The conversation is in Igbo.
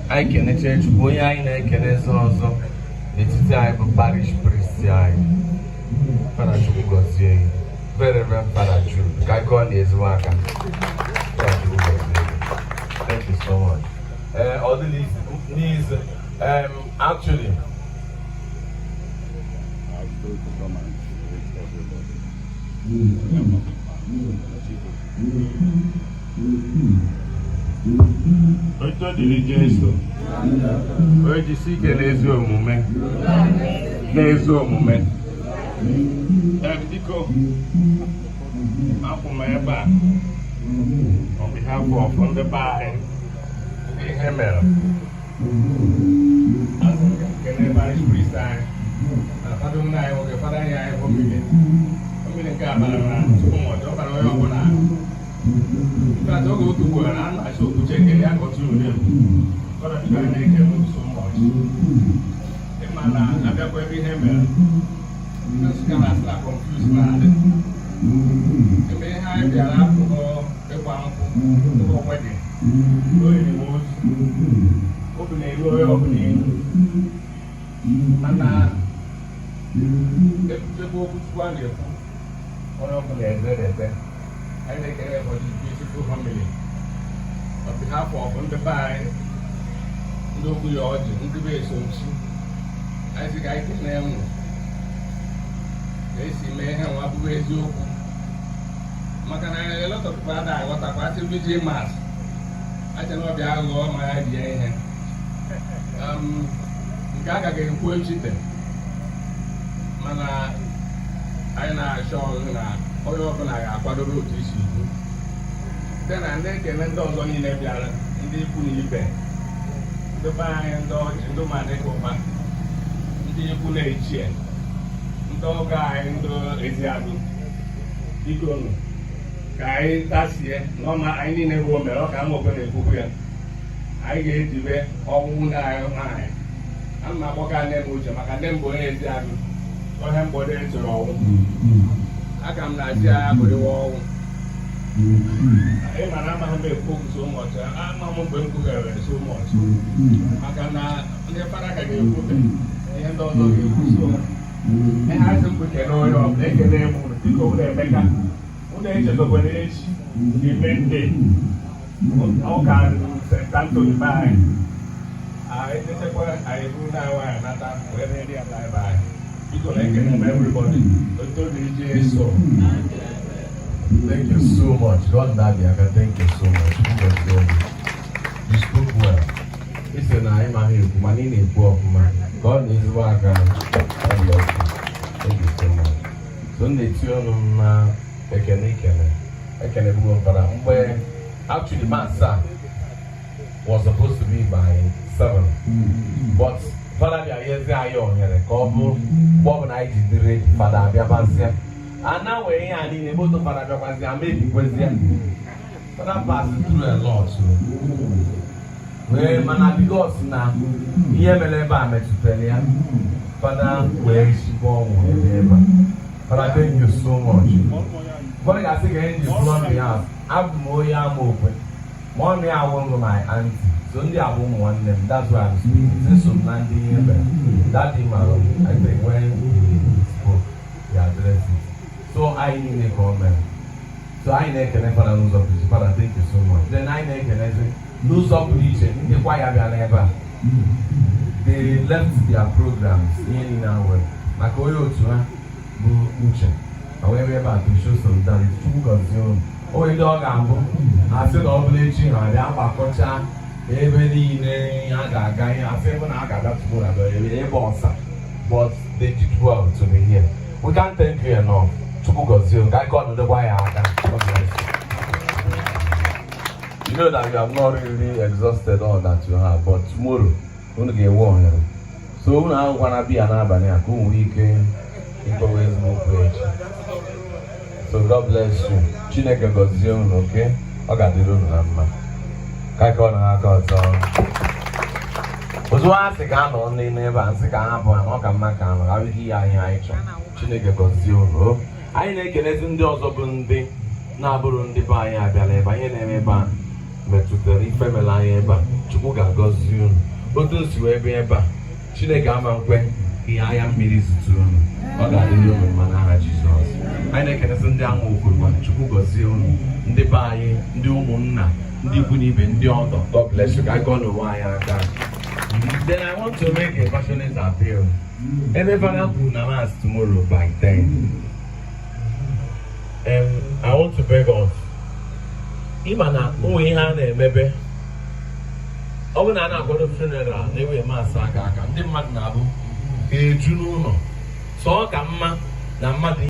anyị kenecha Chukwu onye anyị na-ekenezi ọzọ n'etiti anyị bụ parish priest anyị Fada Chukwu gọzie ya very Reverend Fada Jude ka anyị kọọ n'ezigbo aka. Thank you so much. All these actually otu dịrị Jesu onye jisi ike n'ezi omume biko akwụ m ebe a on behalf of ndị be anyị ihe mere kene parish priest anyị fada nna anyị nwoke fada anyị anyị bụ mmiri nke abara na tupu m ọjọọ bara onye ọbụla Because oge otu ugboro na anachi okwuche ekele ya kọtụ ule kọrọ dịka anyị na-ekele so mmọchị ịma na abịakwa ebe ihe mere nsụka na asịla confuse na adị ebe ihe anyị bịara akụkọ ịgba nkwụ ụkọ wedin oyiri m ozu obi na-eru onye ọbụla ihu mana ekwuchekwa okwu Chukwu a na-ekwu onye ọbụla eze I take care for this beautiful family. On behalf of Undebai, Ndogu Yoji, Ndebe Sonchi, I think I can name they see me and what way you. Makana, a lot of people die, what a party with mass. I cannot be out of my idea. Gaga getting poor cheating. Mana, I know, sure, onye ọbụla ga-akwadoro otu isi ikwu site na ndị ekele ndị ọzọ niile bịara ndị ikwu na ibe ndị be anyị ndị ọjị ndị madịka ụba ndị ikwu na-echie ndị ọgọ anyị ndị eziagụ biko nụ ka anyị tasie n'ọma anyị niile bụ mere ọ ka amaokwe na-ekwukwu ya anyị ga-ejibe ọnwụ ndị anyị nwaanyị ana m akpọka nne m uche maka nne m bụ onye eziagụ onye mgbode chọrọ ọnwụ aka m na-asị agha bụrịwa ọnwụ ị mara amaghị m ekwu okwu so mọchị ama m mgbe m kwughere so mọchị maka na ndị fara ka ga-ekwute ihe ndị ọzọ ga-ekwu so ihe asị m kene onye ọbụla ekele m dịka ụlọ emeka ụlọ echezọkwere echi ime ndị ụka St. Anthony be anyị echekwa anyị bụrụ na nwaanyị nata wee na-eri ya na ebe anyị biko na ekele m everybody Thank you so much. God Daddy, thank you so much. You spoke well. Listen, I'm here. Money in poor man. God is work. Thank you so much. So next year, I can go for actually, Master was supposed to be by 7, but Father, I couple Bob and I did Father and now we're here and able to Father and maybe Father passed through a lot. Well, man, because now, here I met to Father, where is she born? Father, thank you so much. But I think I just want me out. I'm more young open. One day I won't go my auntie. So only I won't want them. That's why I'm speaking. This is landing here. That thing, I think when he spoke, he addressed it. So I need a comment. So I need to never lose up with Father. Thank you so much. Then I need to lose up with each other. The choir never. They left their programs in our Makoyo to Muchen. However, about to show solidarity to consume. Oh, a dog amble. I said, obliging on the Abacocha. Every guy, I said, when I got that to a boss. But they did well to be here. We can't thank you enough. I called the wire. You know that you have not really exhausted all that you have, but tomorrow, you're going to get one. So now I'm going to be an Albania, who weekend, it always move page. So God bless you. Chineke gozie unu, okay? I got the room number. I call her call song. Ozu asị ka anọ n'ebe a nsị ka ha bụ ọ ka mma ka anọ abịghị ya ihe anyị chọrọ. Chineke gozie unu. Anyị na-ekelezi ndị ọzọ bụ ndị na-abụrụ ndị be anyị abịala ebe anyị na-eme ebe a metụtara ife mere anyị ebe a Chukwu ga-agọzi unu otu o si wee bịa ebe a Chineke ama nkwe ihe anya mmiri zụtụ unu ọ ga-adịrị unu mma n'aha Jizọs anyị na-ekelesi ndị ahụ okwuru Chukwu gọzie unu ndị be anyị ndị ụmụnna ndị ikwu na ibe ndị ọgọ God bless you ka anyị gọọ n'ụwa anyị aka. Then I want to make a passionate appeal. Everybody who namas tomorrow by 10. I want to beg us. Imana onwe ihe a na-emebe. Ọ bụ na a na-akwado funeral na-ewe maasị aka ndị mmadụ na-abụ eju n'ụlọ. So ọ ka mma na mmadụ